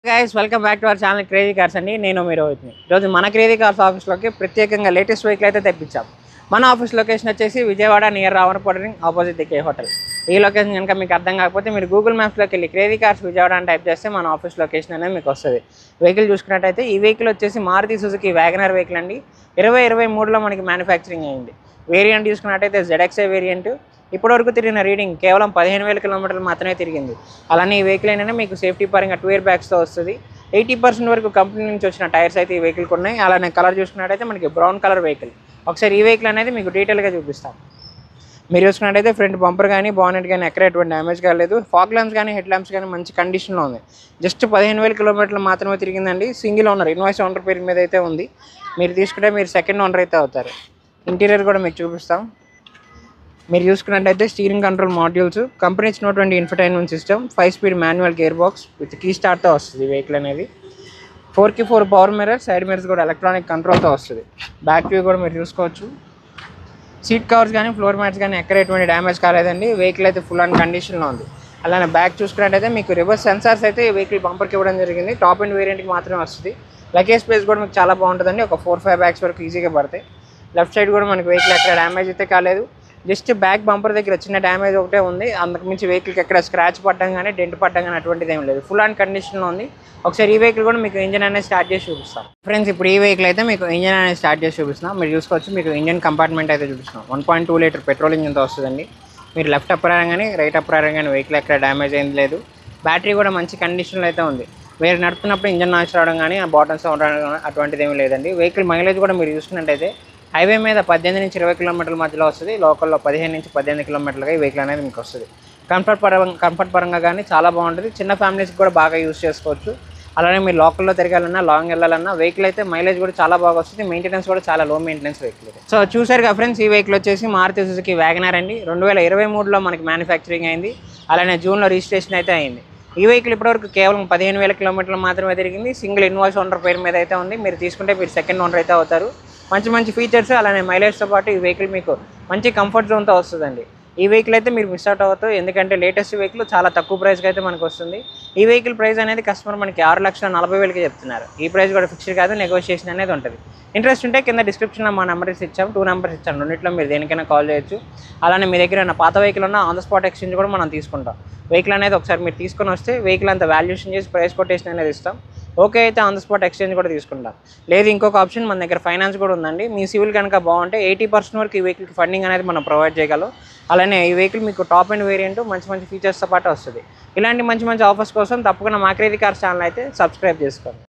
Guys welcome back to our channel crazy cars అండి. నేను మీ రోహిత్ని. ఈరోజు మన క్రేజీ కార్స్ ఆఫీస్లోకి ప్రత్యేకంగా లేటెస్ట్ వెహికల్ అయితే తెప్పించాం. మన ఆఫీస్ లొకేషన్ వచ్చేసి విజయవాడ నియర్ రావణపల్లి ఆపోజిట్ కే హోటల్. ఈ లొకేషన్ కనుక మీకు అర్థం కాకపోతే మీరు గూగుల్ మ్యాప్స్లోకి వెళ్ళి క్రేజీ కార్స్ విజయవాడ అని టైప్ చేస్తే మన ఆఫీస్ లొకేషన్ అనేది మీకు వస్తుంది. వెహికల్ చూసుకున్నట్టయితే ఈ వెహికల్ వచ్చేసి మారుతి సుజుకి వ్యాగనర్ వెహికల్ అండి. 2023లో మనకి మ్యానుఫ్యాక్చరింగ్ అయింది. వేరియంట్ చూసుకున్నట్టయితే ZXi వేరియంట్. ఇప్పటివరకు తిరిగిన రీడింగ్ కేవలం 15,000 కిలోమీటర్లు మాత్రమే తిరిగింది. అలానే ఈ వెహికల్ అయినా మీకు సేఫ్టీ పరంగా 2 ఇయర్ బ్యాగ్స్తో వస్తుంది. 80% వరకు కంపెనీ నుంచి వచ్చిన టైర్స్ అయితే ఈ వెహికల్కి ఉన్నాయి. అలానే కలర్ చూసుకున్నట్టయితే మనకి బ్రౌన్ కలర్ వెహికల్. ఒకసారి ఈ వెహికల్ అనేది మీకు డీటెయిల్గా చూపిస్తాం. మీరు చూసుకున్నట్టయితే ఫ్రంట్ బంపర్ కానీ బానెట్ కానీ ఎక్కడ ఎటువంటి డ్యామేజ్ కాలేదు. ఫాగ్ ల్యాంప్స్ కానీ హెడ్ ల్యాంప్స్ కానీ మంచి కండిషన్లో ఉంది. జస్ట్ 15,000 కిలోమీటర్లు మాత్రమే తిరిగిందండి. సింగిల్ ఓనర్, ఇన్వాయిస్ ఓనర్ పేరు మీద అయితే ఉంది. మీరు తీసుకుంటే మీరు సెకండ్ ఓనర్ అయితే అవుతారు. ఇంటీరియర్ కూడా మీకు చూపిస్తాం. మీరు చూసుకున్నట్టయితే స్టీరింగ్ కంట్రోల్ మాడ్యూల్స్, కంపెనీ ఇచ్చినటువంటి infotainment system, 5 speed manual gear box with key స్టార్ట్తో వస్తుంది వెహికల్ అనేది. 4x4 power mirror, side mirrors కూడా ఎలక్ట్రానిక్ కంట్రోల్తో వస్తుంది. బ్యాక్ వ్యూ కూడా మీరు చూసుకోవచ్చు. సీట్ కవర్స్ కానీ ఫ్లోర్ మ్యాట్స్ కానీ ఎక్కడ ఎటువంటి డ్యామేజ్ కాలేదండి. వెహికల్ అయితే ఫుల్ అండ్ కండిషన్లో ఉంది. అలానే బ్యాక్ చూసుకున్నట్టయితే మీకు రివర్స్ సెన్సార్స్ అయితే ఈ వెహికల్ బంపర్కి ఇవ్వడం జరిగింది. టాప్ అండ్ వేరియంట్కి మాత్రమే వస్తుంది. లగేజ్ స్పేస్ కూడా మీకు చాలా బాగుంటుందండి. ఒక 4-5 బ్యాగ్స్ వరకు ఈజీగా పడతాయి. లెఫ్ట్ సైడ్ కూడా మనకి వెహికల్ ఎక్కడ డ్యామేజ్ అయితే కాలేదు. జస్ట్ బ్యాక్ బంపర్ దగ్గర చిన్న డ్యామేజ్ ఒకటే ఉంది. అంతకుమించి వెహికల్కి ఎక్కడ స్క్రాచ్ పడడం కానీ డెంట్ పడడం కానీ అటువంటిది ఏం లేదు. ఫుల్ అండ్ కండిషన్లో ఉంది. ఒకసారి ఈ వెహికల్ కూడా మీకు ఇంజన్ అనేది స్టార్ట్ చేసి చూపిస్తాం. ఫ్రెండ్స్, ఇప్పుడు ఈ వెహికల్ అయితే మీకు ఇంజన్ అనేది స్టార్ట్ చేసి చూపిస్తున్నాం. మీరు చూసుకోవచ్చు, మీకు ఇంజన్ కంపార్ట్మెంట్ అయితే చూపిస్తున్నాం. 1.2 లీటర్ పెట్రోల్ ఇంజన్తో వస్తుందండి. మీరు లెఫ్ట్ అప్రారం కానీ రైట్ అప్రారం కానీ వెహికల్ ఎక్కడ డ్యామేజ్ అయింది లేదు. బ్యాటరీ కూడా మంచి కండిషన్లో అయితే ఉంది. మీరు నడుపుతున్నప్పుడు ఇంజన్ నాయిస్ రావడం కానీ ఆ బాటమ్స్ రావడం కానీ అటువంటిది ఏమీ లేదండి. వెహికల్ మైలేజ్ కూడా మీరు చూసుకున్నట్టయితే హైవే మీద 18 నుంచి 20 కిలోమీటర్ల మధ్యలో వస్తుంది. లోకల్లో 15 నుంచి 18 కిలోమీటర్లుగా ఈ వెహికల్ అనేది మీకు వస్తుంది. కంఫర్ట్ పరంగా కానీ చాలా బాగుంటుంది. చిన్న ఫ్యామిలీస్కి కూడా బాగా యూజ్ చేసుకోవచ్చు. అలానే మీరు లోకల్లో తిరగాలన్నా లాంగ్ వెళ్ళాలన్నా వెహికల్ అయితే మైలేజ్ కూడా చాలా బాగా వస్తుంది. మెయింటెనెన్స్ కూడా చాలా లో మెయింటెనెన్స్ వెహికల్. సో చూసారుగా ఫ్రెండ్స్, ఈ వెహికల్ వచ్చేసి మారుతి సుజుకి వ్యాగనర్ అండి. 2023లో మనకి మ్యానుఫ్యాక్చరింగ్ అయింది. అలానే జూన్లో రిజిస్ట్రేషన్ అయితే అయింది. ఈ వెహికల్ ఇప్పటివరకు కేవలం 15,000 కిలోమీటర్లు మాత్రమే తిరిగింది. సింగిల్ ఇన్వాయిస్ ఓనర్ పేరు మీద అయితే ఉంది. మీరు తీసుకుంటే మీరు సెకండ్ ఓనర్ అయితే అవుతారు. మంచి ఫీచర్స్ అలానే మైలేజ్తో పాటు ఈ వెహికల్ మీకు మంచి కంఫర్ట్ జోన్తో వస్తుందండి. ఈ వెహికల్ అయితే మీరు మిస్ అవుట్ అవ్వద్దు. ఎందుకంటే లేటెస్ట్ వెహికల్ చాలా తక్కువ ప్రైస్కి అయితే మనకు వస్తుంది. ఈ వెహికల్ ప్రైస్ అనేది కస్టమర్ మనకి 6,40,000కి చెప్తున్నారు. ఈ ప్రైస్ కూడా ఫిక్స్డ్ కాదు, నెగోషియేషన్ అనేది ఉంటుంది. ఇంట్రెస్ట్ ఉంటే కింద డిస్క్రిప్షన్లో మా నెంబర్స్ ఇచ్చాము, 2 నెంబర్స్ ఇచ్చాము. రెండింటిలో మీరు దేనికైనా కాల్ చేయొచ్చు. అలానే మీ దగ్గర ఉన్న పాత వెహికల్ ఉన్న ఆన్ ద స్పాట్ ఎక్స్చేంజ్ కూడా మనం తీసుకుంటాం. వెహికల్ అనేది ఒకసారి మీరు తీసుకొని వస్తే వెహికల్ అంతా వాల్యుయేషన్ చేసి ప్రైస్ కొటేషన్ అనేది ఇస్తాం. ఓకే అయితే ఆన్ ద స్పాట్ ఎక్స్చేంజ్ కూడా తీసుకుంటాం. లేదు ఇంకొక ఆప్షన్ మన దగ్గర ఫైనాన్స్ కూడా ఉందండి. మీ సివిల్ కనుక బాగుంటే 80% వరకు ఈ వెహికల్కి ఫండింగ్ అనేది మనం ప్రొవైడ్ చేయగలం. అలానే ఈ వెహికల్ మీకు టాప్ అండ్ వేరియంట్ మంచి ఫీచర్స్తో పాటు వస్తుంది. ఇలాంటి మంచి ఆఫర్స్ కోసం తప్పకుండా మా క్రేజీ కార్స్ ఛానల్ అయితే సబ్స్క్రైబ్ చేసుకోండి.